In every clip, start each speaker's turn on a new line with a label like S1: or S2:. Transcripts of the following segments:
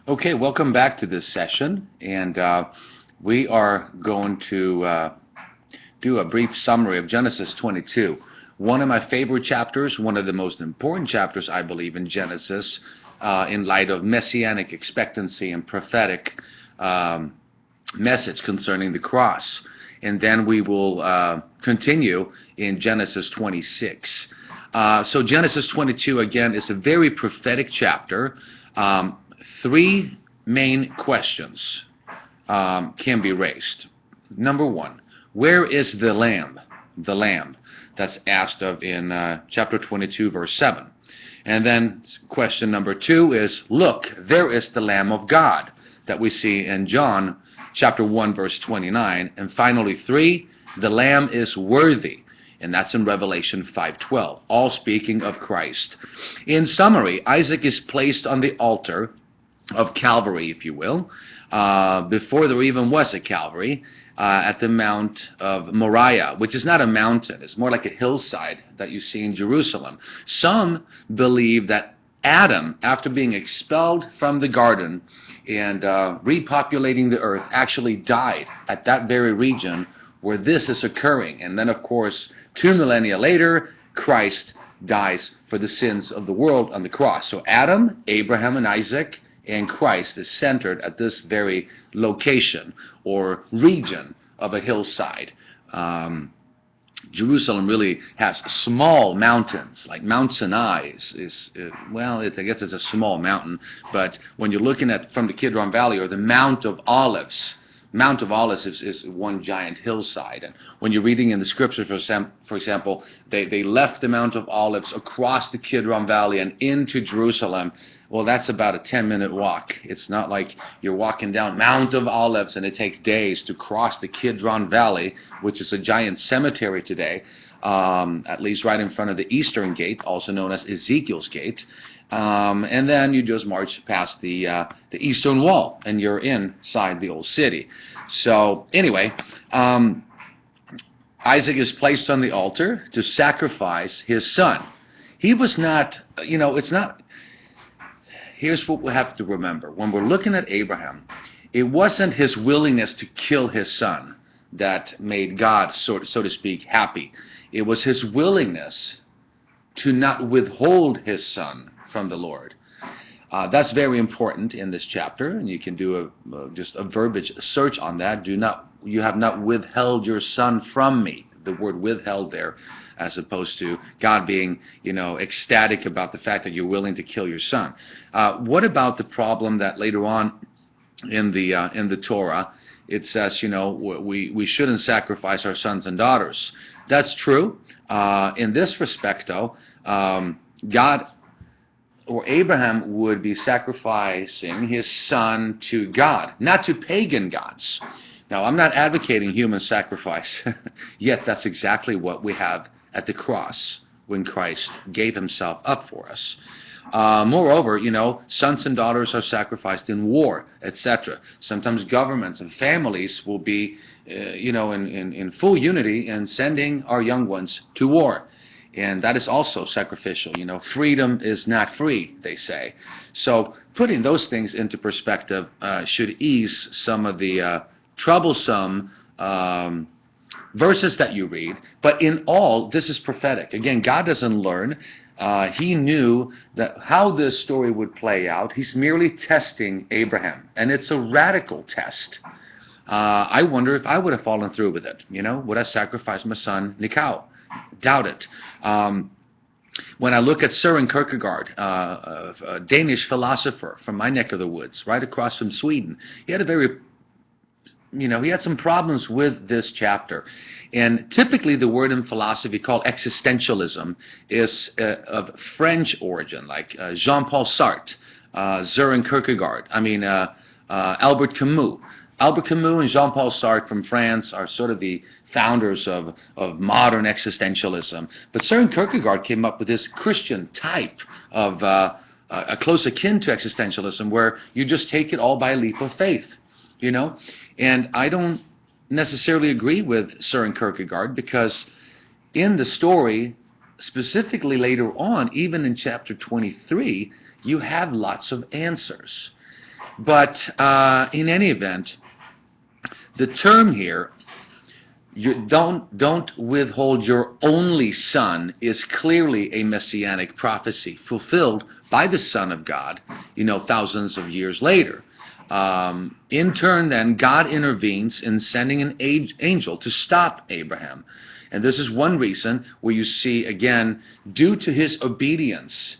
S1: Okay, welcome back to this session, and we are going to do a brief summary of Genesis 22. One of my favorite chapters, one of the most important chapters, I believe, in Genesis, in light of messianic expectancy and prophetic message concerning the cross. And then we will continue in Genesis 26. So Genesis 22, again, is a very prophetic chapter. Three main questions can be raised. Number one, where is the Lamb? The Lamb. That's asked of in chapter 22, verse 7. And then question number two is, look, there is the Lamb of God that we see in John chapter 1, verse 29. And finally, three, the Lamb is worthy. And that's in Revelation 5:12, all speaking of Christ. In summary, Isaac is placed on the altar of Calvary, if you will, before there even was a Calvary, at the Mount of Moriah, which is not a mountain. It's more like a hillside that you see in Jerusalem. Some believe that Adam, after being expelled from the garden and repopulating the earth, actually died at that very region where this is occurring. And then, of course, 2 millennia later, Christ dies for the sins of the world on the cross. So Adam, Abraham, and Isaac, and Christ is centered at this very location or region of a hillside. Jerusalem really has small mountains, like Mount Sinai I guess it's a small mountain, but when you're looking at from the Kidron Valley or the Mount of Olives is one giant hillside. And when you're reading in the scriptures, for example, they left the Mount of Olives across the Kidron Valley and into Jerusalem. Well, that's about a 10-minute walk. It's not like you're walking down Mount of Olives and it takes days to cross the Kidron Valley, which is a giant cemetery today, at least right in front of the Eastern Gate, also known as Ezekiel's Gate. And then you just march past the Eastern Wall, and you're inside the old city. So anyway, Isaac is placed on the altar to sacrifice his son. He was not, it's not. Here's what we have to remember. When we're looking at Abraham, it wasn't his willingness to kill his son that made God, so to speak, happy. It was his willingness to not withhold his son from the Lord. That's very important in this chapter, and you can do just a verbiage search on that. You have not withheld your son from me. The word withheld there, as opposed to God being, ecstatic about the fact that you're willing to kill your son. What about the problem that later on in the Torah it says, we shouldn't sacrifice our sons and daughters? That's true. In this respect, though, God or Abraham would be sacrificing his son to God, not to pagan gods. Now, I'm not advocating human sacrifice, yet that's exactly what we have at the cross when Christ gave himself up for us. Moreover, sons and daughters are sacrificed in war, etc. Sometimes governments and families will be, in full unity in sending our young ones to war. And that is also sacrificial. Freedom is not free, they say. So putting those things into perspective should ease some of the troublesome verses that you read. But in all, this is prophetic. Again, God doesn't learn. He knew that how this story would play out. He's merely testing Abraham. And it's a radical test. I wonder if I would have fallen through with it. Would I sacrifice my son, Nikau? Doubt it. When I look at Søren Kierkegaard, a Danish philosopher from my neck of the woods, right across from Sweden, he had he had some problems with this chapter. And typically the word in philosophy called existentialism is of French origin, like Jean-Paul Sartre, Søren Kierkegaard, Albert Camus. Albert Camus and Jean-Paul Sartre from France are sort of the founders of modern existentialism. But Søren Kierkegaard came up with this Christian type of a close akin to existentialism, where you just take it all by a leap of faith, And I don't necessarily agree with Søren Kierkegaard, because in the story, specifically later on, even in chapter 23, you have lots of answers. But in any event, the term here, don't withhold your only son, is clearly a messianic prophecy fulfilled by the Son of God, thousands of years later. In turn, then, God intervenes in sending an angel to stop Abraham. And this is one reason where you see, again, due to his obedience,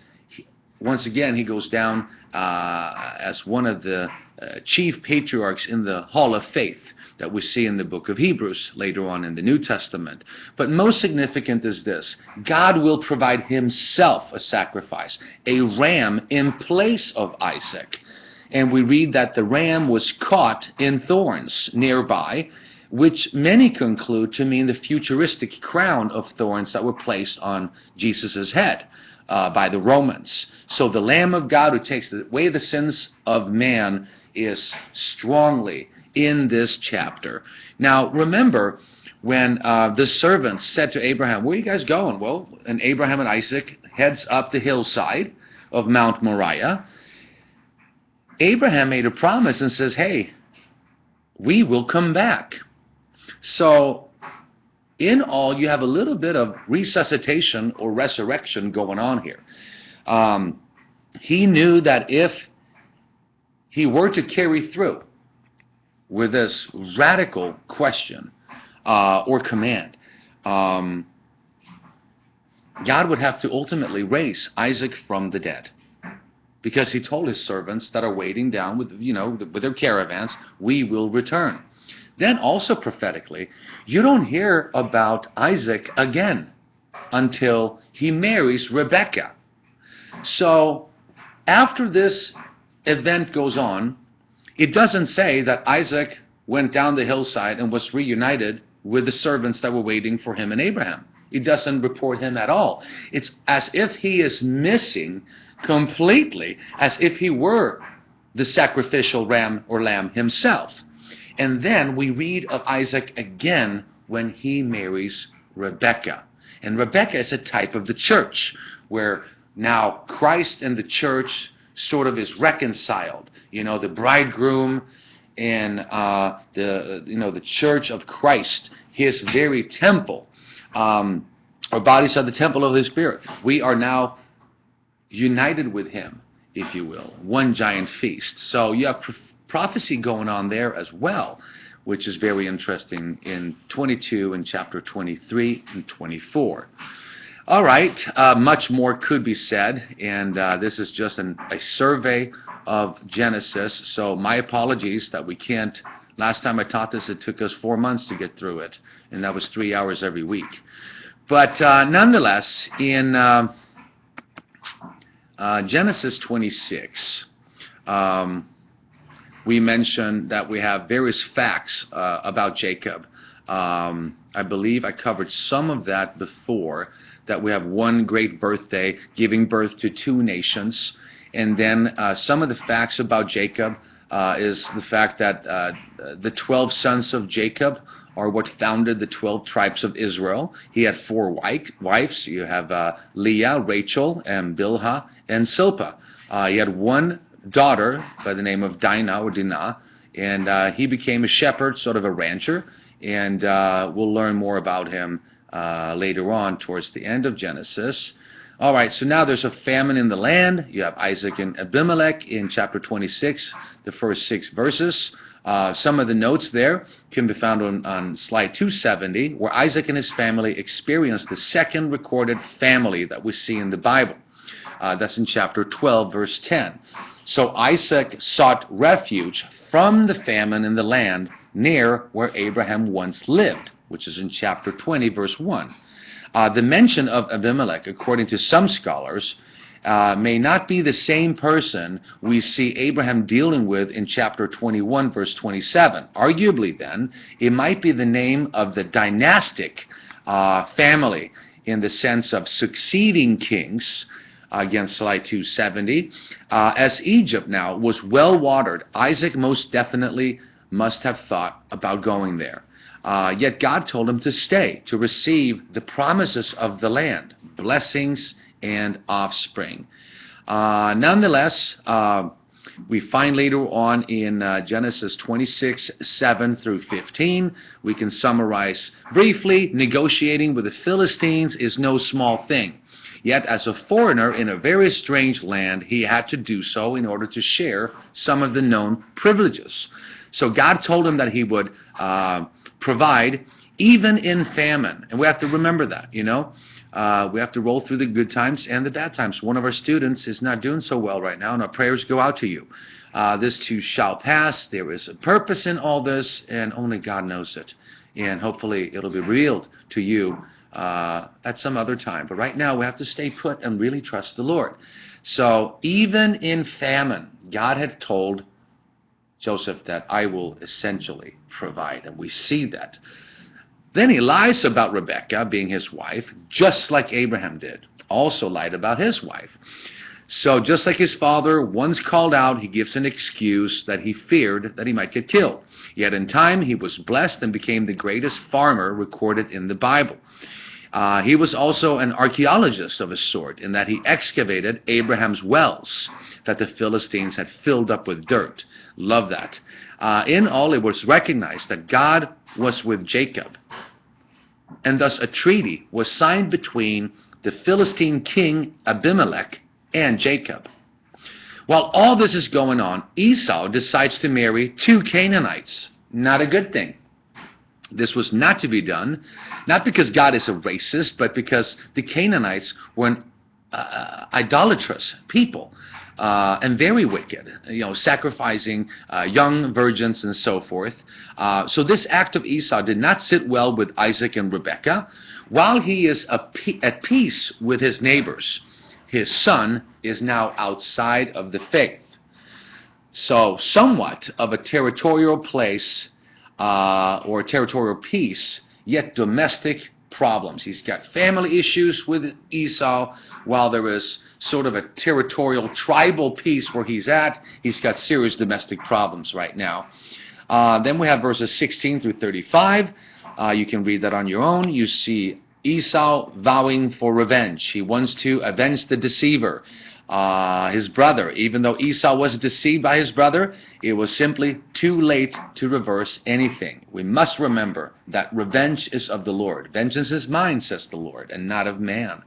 S1: once again, he goes down as one of the chief patriarchs in the Hall of Faith that we see in the book of Hebrews later on in the New Testament. But most significant is this: God will provide himself a sacrifice, a ram in place of Isaac. And we read that the ram was caught in thorns nearby, which many conclude to mean the futuristic crown of thorns that were placed on Jesus' head by the Romans. So the Lamb of God who takes away the sins of man is strongly in this chapter. Now remember, when the servants said to Abraham, "Where are you guys going?" Well, and Abraham and Isaac heads up the hillside of Mount Moriah. Abraham made a promise and says, "Hey, we will come back." So in all, you have a little bit of resuscitation or resurrection going on here. He knew that if he were to carry through with this radical question or command, God would have to ultimately raise Isaac from the dead. Because he told his servants that are waiting down with their caravans, "We will return." Then also prophetically, you don't hear about Isaac again until he marries Rebekah. So after this event goes on, it doesn't say that Isaac went down the hillside and was reunited with the servants that were waiting for him and Abraham. It doesn't report him at all. It's as if he is missing completely, as if he were the sacrificial ram or lamb himself. And then we read of Isaac again when he marries Rebekah. And Rebekah is a type of the church, where now Christ and the church sort of is reconciled. The bridegroom and the church of Christ, his very temple. Our bodies are the temple of the Spirit. We are now united with him, if you will. One giant feast. So you have prophecy going on there as well, which is very interesting in 22 and chapter 23 and 24. All right, much more could be said, and this is just a survey of Genesis, so my apologies that we can't. Last time I taught this, it took us 4 months to get through it, and that was 3 hours every week. But nonetheless, in Genesis 26, we mentioned that we have various facts about Jacob. I believe I covered some of that before, that we have one great birthday, giving birth to 2 nations. And then some of the facts about Jacob is the fact that the 12 sons of Jacob are what founded the 12 tribes of Israel. He had 4 wives. You have Leah, Rachel, and Bilhah, and Silpah. He had 1 daughter by the name of Dinah, and he became a shepherd, sort of a rancher, and we'll learn more about him later on towards the end of Genesis. All right, so now there's a famine in the land. You have Isaac and Abimelech in chapter 26, the first 6 verses. Some of the notes there can be found on slide 270, where Isaac and his family experienced the second recorded family that we see in the Bible. That's in chapter 12, verse 10. So Isaac sought refuge from the famine in the land near where Abraham once lived, which is in chapter 20, verse 1. The mention of Abimelech, according to some scholars, may not be the same person we see Abraham dealing with in chapter 21, verse 27. Arguably, then, it might be the name of the dynastic family in the sense of succeeding kings. Again, slide 270. As Egypt now was well watered, Isaac most definitely must have thought about going there. Yet God told him to stay, to receive the promises of the land, blessings and offspring. Nonetheless, We find later on in Genesis 26, 7 through 15, we can summarize briefly, negotiating with the Philistines is no small thing. Yet as a foreigner in a very strange land, he had to do so in order to share some of the known privileges. So God told him that he would provide even in famine. And we have to remember that, you know. We have to roll through the good times and the bad times. One of our students is not doing so well right now, and our prayers go out to you. This too shall pass. There is a purpose in all this, and only God knows it. And hopefully it'll be revealed to you at some other time. But right now we have to stay put and really trust the Lord. So even in famine, God had told Joseph that I will essentially provide, and we see that. Then he lies about Rebekah being his wife, just like Abraham did. Also lied about his wife. So just like his father once called out, he gives an excuse that he feared that he might get killed. Yet in time he was blessed and became the greatest farmer recorded in the Bible. He was also an archaeologist of a sort, in that he excavated Abraham's wells that the Philistines had filled up with dirt. Love that. In all, it was recognized that God was with Jacob, and thus a treaty was signed between the Philistine king Abimelech and Jacob. While all this is going on, Esau decides to marry 2 Canaanites. Not a good thing. This was not to be done, not because God is a racist, but because the Canaanites were an idolatrous people. And very wicked, you know, sacrificing young virgins and so forth. So this act of Esau did not sit well with Isaac and Rebekah. While he is at peace with his neighbors, his son is now outside of the faith. So somewhat of a territorial place or territorial peace, yet domestic problems. He's got family issues with Esau, while there is sort of a territorial tribal peace where he's at. He's got serious domestic problems right now. Then we have verses 16 through 35. You can read that on your own. You see Esau vowing for revenge. He wants to avenge the deceiver, his brother. Even though Esau was deceived by his brother, it was simply too late to reverse anything. We must remember that revenge is of the Lord. Vengeance is mine, says the Lord, and not of man.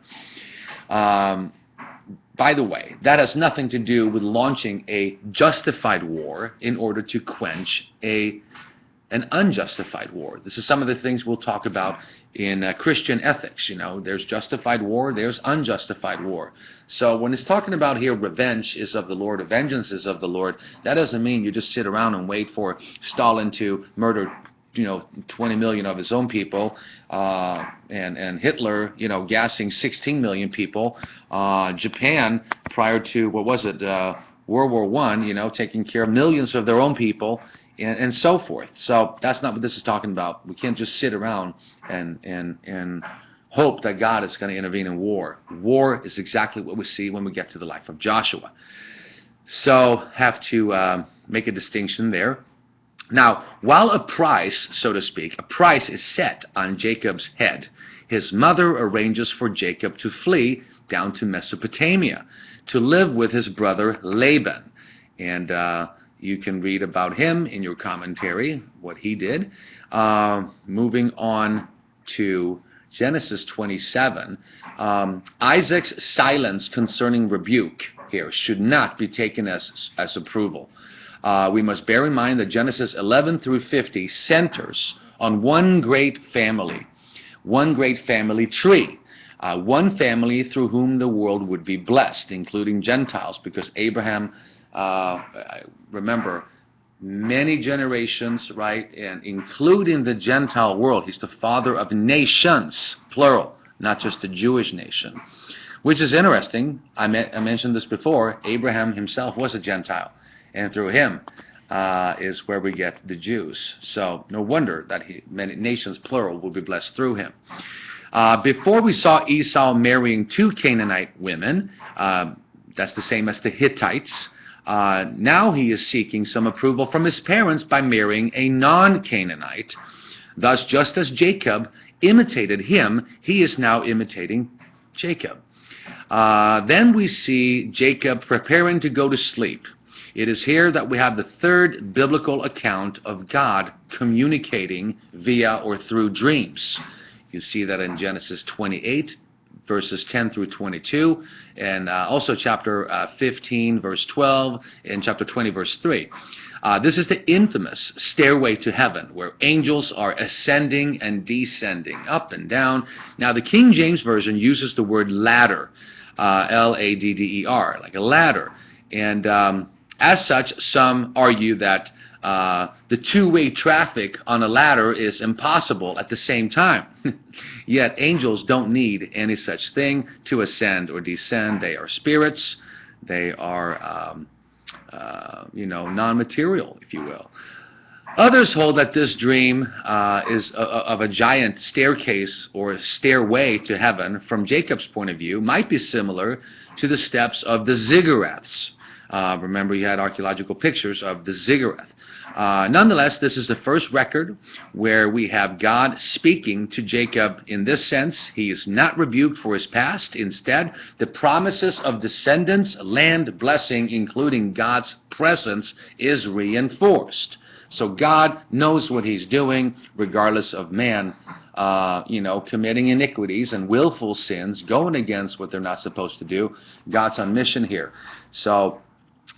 S1: By the way, that has nothing to do with launching a justified war in order to quench an unjustified war. This is some of the things we'll talk about in Christian ethics. You know, there's justified war, there's unjustified war. So when it's talking about here, revenge is of the Lord, or vengeance is of the Lord, that doesn't mean you just sit around and wait for Stalin to murder, 20 million of his own people, and Hitler, gassing 16 million people. Japan, prior to, World War I, taking care of millions of their own people, and so forth. So that's not what this is talking about. We can't just sit around and hope that God is going to intervene in war. War is exactly what we see when we get to the life of Joshua. So have to make a distinction there. Now, while a price, so to speak, a price is set on Jacob's head, his mother arranges for Jacob to flee down to Mesopotamia to live with his brother Laban. And you can read about him in your commentary, what he did. Moving on to Genesis 27, Isaac's silence concerning rebuke here should not be taken as approval. We must bear in mind that Genesis 11 through 50 centers on one great family tree, one family through whom the world would be blessed, including Gentiles, because Abraham, remember, many generations, right, and including the Gentile world. He's the father of nations, plural, not just the Jewish nation, which is interesting. I mentioned this before. Abraham himself was a Gentile, and through him is where we get the Jews. So no wonder that many nations, plural, will be blessed through him. Before we saw Esau marrying 2 Canaanite women, that's the same as the Hittites. Now he is seeking some approval from his parents by marrying a non-Canaanite. Thus, just as Jacob imitated him, he is now imitating Jacob. Then we see Jacob preparing to go to sleep. It is here that we have the third biblical account of God communicating via or through dreams. You see that in Genesis 28, verses 10 through 22, and also chapter 15, verse 12, and chapter 20, verse 3. This is the infamous stairway to heaven, where angels are ascending and descending, up and down. Now, the King James Version uses the word ladder, L-A-D-D-E-R, like a ladder. And as such, some argue that the two-way traffic on a ladder is impossible at the same time. Yet angels don't need any such thing to ascend or descend. They are spirits. They are, non-material, if you will. Others hold that this dream is of a giant staircase or stairway to heaven, from Jacob's point of view, might be similar to the steps of the ziggurats. Remember, you had archaeological pictures of the ziggurat. Nonetheless, this is the first record where we have God speaking to Jacob in this sense. He is not rebuked for his past. Instead, the promises of descendants, land, blessing, including God's presence, is reinforced. So God knows what he's doing, regardless of man, committing iniquities and willful sins, going against what they're not supposed to do. God's on mission here. So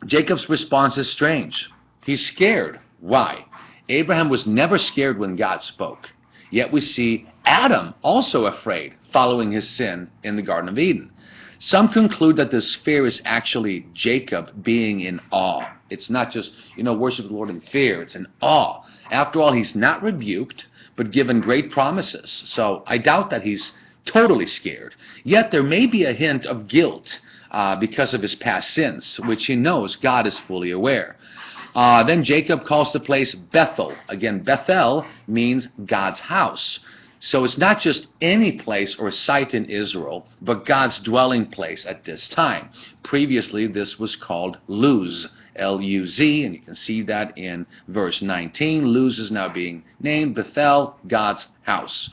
S1: Jacob's response is strange. He's scared. Why? Abraham was never scared when God spoke. Yet we see Adam also afraid following his sin in the Garden of Eden. Some conclude that this fear is actually Jacob being in awe. It's not just, worship the Lord in fear. It's in awe. After all, he's not rebuked, but given great promises. So I doubt that he's totally scared. Yet there may be a hint of guilt because of his past sins, which he knows God is fully aware. Then Jacob calls the place Bethel. Again, Bethel means God's house. So it's not just any place or site in Israel, but God's dwelling place at this time. Previously, this was called Luz, L-U-Z, and you can see that in verse 19. Luz is now being named Bethel, God's house.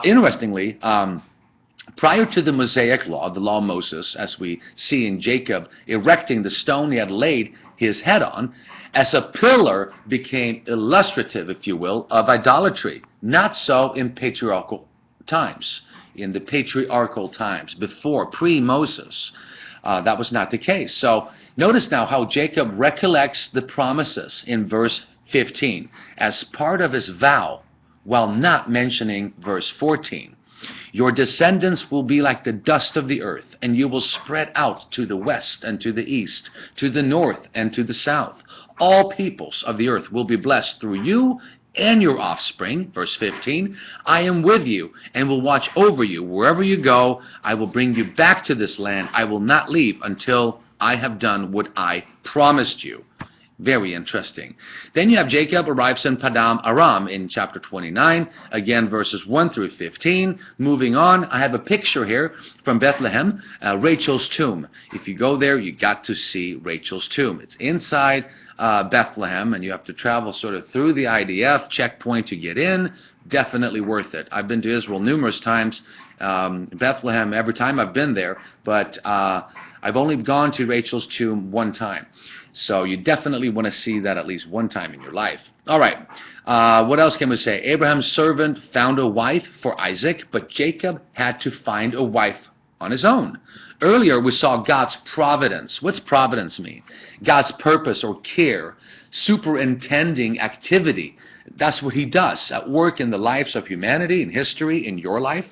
S1: Interestingly, prior to the Mosaic law, the law of Moses, as we see in Jacob erecting the stone he had laid his head on, as a pillar became illustrative, if you will, of idolatry. Not so in patriarchal times. In the patriarchal times, before, pre-Moses, that was not the case. So notice now how Jacob recollects the promises in verse 15 as part of his vow, while not mentioning verse 14. Your descendants will be like the dust of the earth, and you will spread out to the west and to the east, to the north and to the south. All peoples of the earth will be blessed through you and your offspring. Verse 15, I am with you and will watch over you. Wherever you go, I will bring you back to this land. I will not leave until I have done what I promised you. Very interesting. Then you have Jacob arrives in Padam Aram in chapter 29, again verses 1 through 15. Moving on, I have a picture here from Bethlehem, Rachel's tomb. If you go there, you got to see Rachel's tomb. It's inside Bethlehem, and you have to travel sort of through the IDF checkpoint to get in. Definitely worth it. I've been to Israel numerous times, Bethlehem every time I've been there, but I've only gone to Rachel's tomb one time. So you definitely want to see that at least one time in your life. All right. What else can we say? Abraham's servant found a wife for Isaac, but Jacob had to find a wife on his own. Earlier, we saw God's providence. What's providence mean? God's purpose or care, superintending activity. That's what he does at work in the lives of humanity, in history, in your life.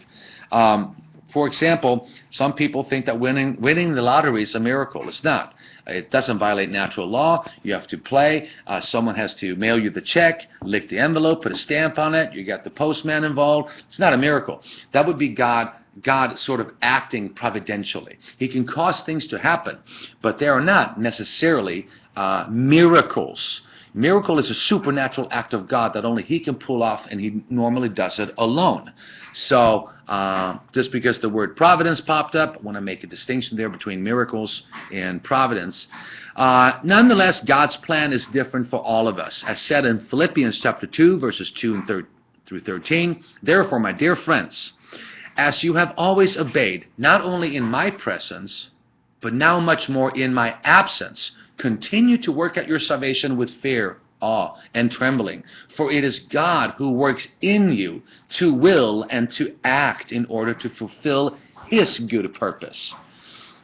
S1: For example, some people think that winning the lottery is a miracle. It's not. It doesn't violate natural law. You have to play. Someone has to mail you the check, lick the envelope, put a stamp on it. You got the postman involved. It's not a miracle. That would be God sort of acting providentially. He can cause things to happen, but they are not necessarily miracles. Miracle is a supernatural act of God that only he can pull off, and he normally does it alone. So just because the word providence popped up, I want to make a distinction there between miracles and providence. Nonetheless, God's plan is different for all of us. As said in Philippians chapter 2, verses 2 through 13, therefore, my dear friends, as you have always obeyed, not only in my presence, but now much more in my absence, continue to work at your salvation with fear, awe, and trembling. For it is God who works in you to will and to act in order to fulfill His good purpose.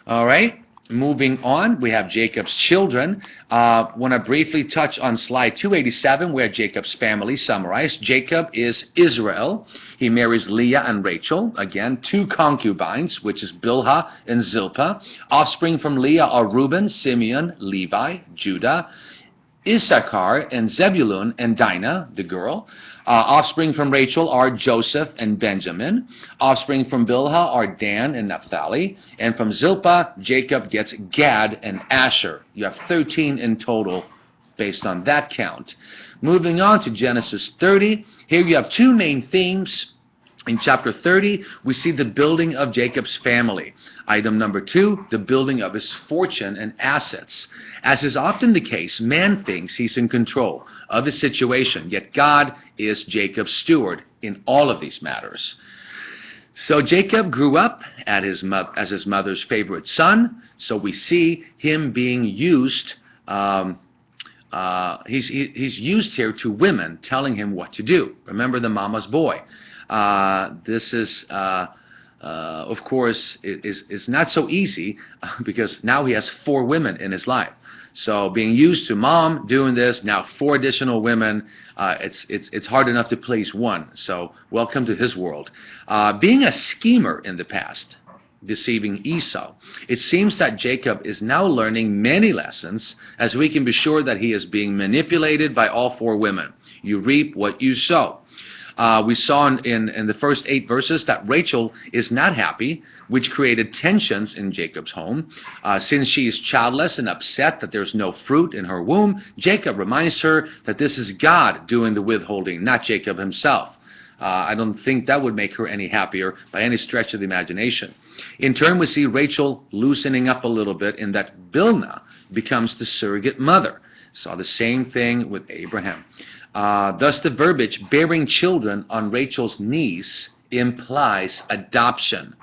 S1: All right? Moving on, we have Jacob's children. Want to briefly touch on slide 287, where Jacob's family summarized. Jacob is Israel. He marries Leah and Rachel. Again, 2 concubines, which is Bilhah and Zilpah. Offspring from Leah are Reuben, Simeon, Levi, Judah, Issachar, and Zebulun, and Dinah, the girl. Offspring from Rachel are Joseph and Benjamin. Offspring from Bilhah are Dan and Naphtali. And from Zilpah, Jacob gets Gad and Asher. You have 13 in total based on that count. Moving on to Genesis 30. Here you have 2 main themes. In chapter 30, we see the building of Jacob's family. Item number 2, the building of his fortune and assets. As is often the case, man thinks he's in control of his situation, yet God is Jacob's steward in all of these matters. So Jacob grew up as his mother's favorite son, so we see him being used. He's used here to women telling him what to do. Remember the mama's boy. This is, of course, is not so easy because now he has 4 women in his life. So being used to mom doing this, now 4 additional women, it's hard enough to please one. So welcome to his world. Being a schemer in the past, deceiving Esau, it seems that Jacob is now learning many lessons, as we can be sure that he is being manipulated by all 4 women. You reap what you sow. We saw in the first 8 verses that Rachel is not happy, which created tensions in Jacob's home. Since she is childless and upset that there's no fruit in her womb, Jacob reminds her that this is God doing the withholding, not Jacob himself. I don't think that would make her any happier by any stretch of the imagination. In turn, we see Rachel loosening up a little bit in that Bilhah becomes the surrogate mother. Saw the same thing with Abraham. Thus the verbiage bearing children on Rachel's knees implies adoption.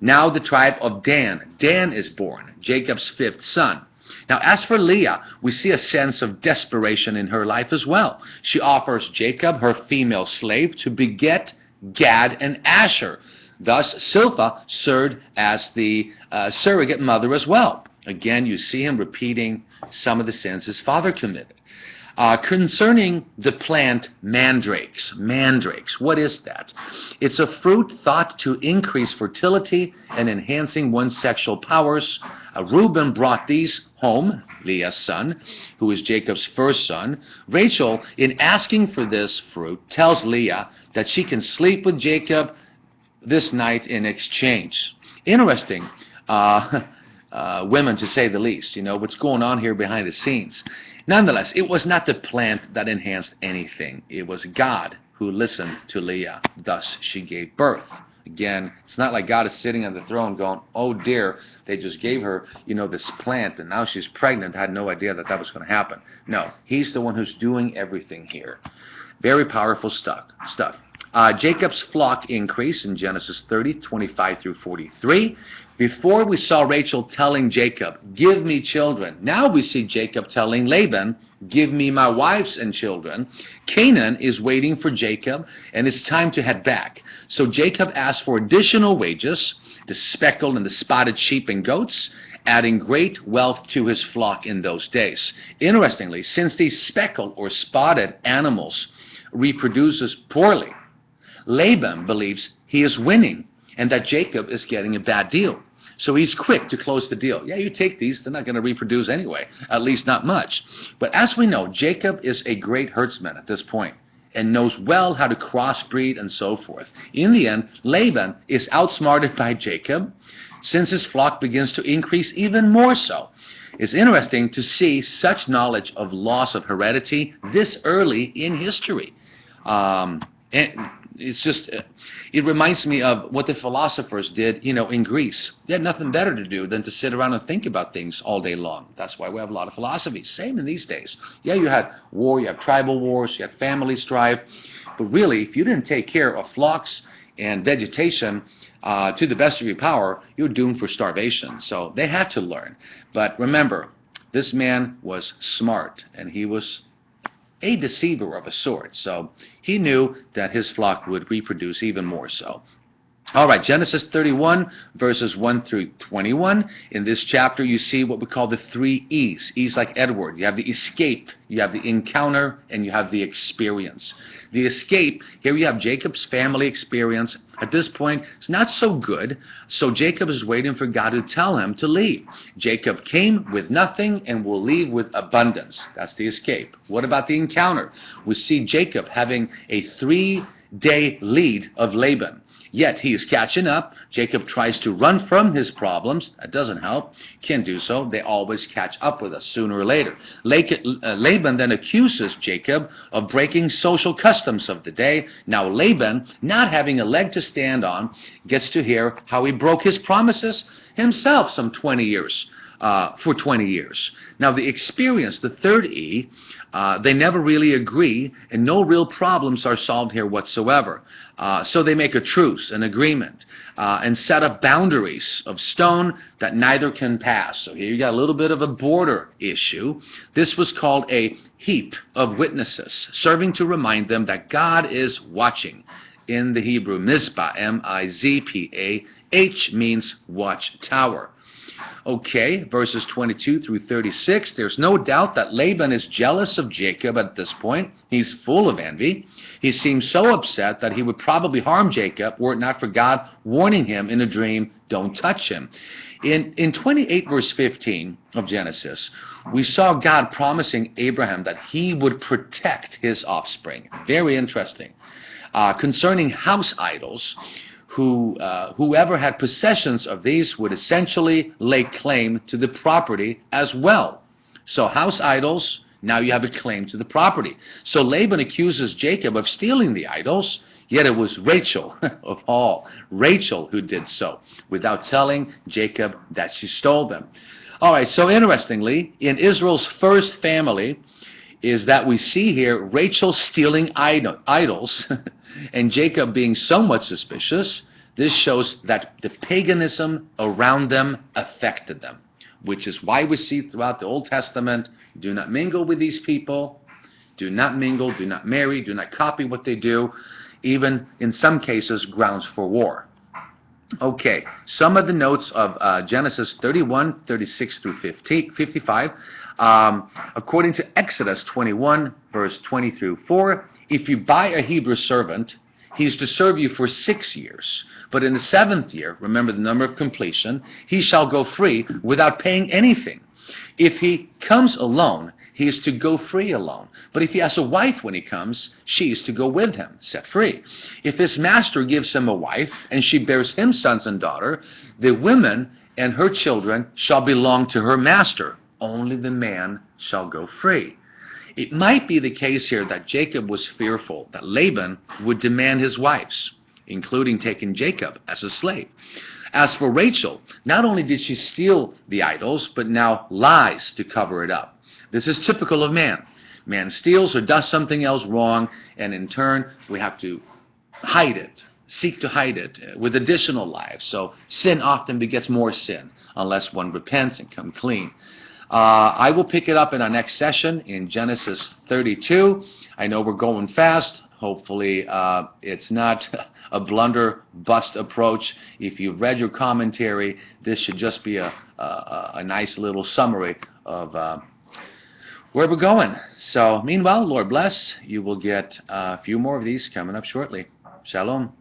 S1: Now the tribe of Dan. Dan is born, Jacob's 5th son. Now as for Leah, we see a sense of desperation in her life as well. She offers Jacob her female slave to beget Gad and Asher. Thus Zilpah served as the surrogate mother as well. Again, you see him repeating some of the sins his father committed. Concerning the plant mandrakes. Mandrakes, what is that? It's a fruit thought to increase fertility and enhancing one's sexual powers. Reuben brought these home, Leah's son, who is Jacob's first son. Rachel, in asking for this fruit, tells Leah that she can sleep with Jacob this night in exchange. Interesting. Women, to say the least. You know, what's going on here behind the scenes. Nonetheless, it was not the plant that enhanced anything. It was God who listened to Leah. Thus, she gave birth. Again, it's not like God is sitting on the throne going, oh dear, they just gave her, this plant, and now she's pregnant. I had no idea that was going to happen. No, he's the one who's doing everything here. Very powerful stuff. Jacob's flock increased in Genesis 30, 25 through 43. Before we saw Rachel telling Jacob, give me children. Now we see Jacob telling Laban, give me my wives and children. Canaan is waiting for Jacob, and it's time to head back. So Jacob asked for additional wages, the speckled and the spotted sheep and goats, adding great wealth to his flock in those days. Interestingly, since these speckled or spotted animals reproduces poorly, Laban believes he is winning and that Jacob is getting a bad deal. So he's quick to close the deal. Yeah, you take these, they're not going to reproduce anyway, at least not much. But as we know, Jacob is a great herdsman at this point and knows well how to crossbreed and so forth. In the end, Laban is outsmarted by Jacob since his flock begins to increase even more so. It's interesting to see such knowledge of loss of heredity this early in history. And it's just, it reminds me of what the philosophers did, in Greece. They had nothing better to do than to sit around and think about things all day long. That's why we have a lot of philosophies. Same in these days. Yeah, you had war, you had tribal wars, you had family strife. But really, if you didn't take care of flocks and vegetation to the best of your power, you're doomed for starvation. So they had to learn. But remember, This man was smart, and he was a deceiver of a sort. So he knew that his flock would reproduce even more so. All right, Genesis 31, verses 1 through 21. In this chapter, you see what we call the three E's. E's like Edward. You have the escape, you have the encounter, and you have the experience. The escape, here you have Jacob's family experience. At this point, it's not so good, so Jacob is waiting for God to tell him to leave. Jacob came with nothing and will leave with abundance. That's the escape. What about the encounter? We see Jacob having a 3-day lead of Laban. Yet he is catching up. Jacob tries to run from his problems. That doesn't help. Can't do so. They always catch up with us sooner or later. Laban then accuses Jacob of breaking social customs of the day. Now Laban, not having a leg to stand on, gets to hear how he broke his promises himself for 20 years. Now the experience, the third E, they never really agree, and no real problems are solved here whatsoever. So they make a truce, an agreement, and set up boundaries of stone that neither can pass. So here you got a little bit of a border issue. This was called a heap of witnesses, serving to remind them that God is watching. In the Hebrew, Mizpah, M-I-Z-P-A-H, means watchtower. Okay, verses 22 through 36, there's no doubt that Laban is jealous of Jacob at this point. He's full of envy. He seems so upset that he would probably harm Jacob were it not for God warning him in a dream, don't touch him. In 28 verse 15 of Genesis, we saw God promising Abraham that he would protect his offspring. Very interesting. Concerning house idols, whoever had possessions of these would essentially lay claim to the property as well. So house idols, now you have a claim to the property. So Laban accuses Jacob of stealing the idols, yet it was Rachel, of all, Rachel who did so, without telling Jacob that she stole them. All right, so interestingly, in Israel's first family, is that we see here Rachel stealing idols and Jacob being somewhat suspicious. This shows that the paganism around them affected them, which is why we see throughout the Old Testament, do not mingle with these people, do not mingle, do not marry, do not copy what they do, even in some cases grounds for war. Okay, some of the notes of Genesis 31, 36 through 55. According to Exodus 21, verse 20 through 4, if you buy a Hebrew servant, he's to serve you for 6 years. But in the 7th year, remember the number of completion, he shall go free without paying anything. If he comes alone, he is to go free alone. But if he has a wife when he comes, she is to go with him, set free. If his master gives him a wife, and she bears him sons and daughter, the woman and her children shall belong to her master. Only the man shall go free. It might be the case here that Jacob was fearful that Laban would demand his wives, including taking Jacob as a slave. As for Rachel, not only did she steal the idols, but now lies to cover it up. This is typical of man. Man steals or does something else wrong, and in turn, we have to hide it, seek to hide it with additional lies. So sin often begets more sin unless one repents and come clean. I will pick it up in our next session in Genesis 32. I know we're going fast. Hopefully it's not a blunder-bust approach. If you've read your commentary, this should just be a nice little summary of where we're going. So meanwhile, Lord bless. You will get a few more of these coming up shortly. Shalom.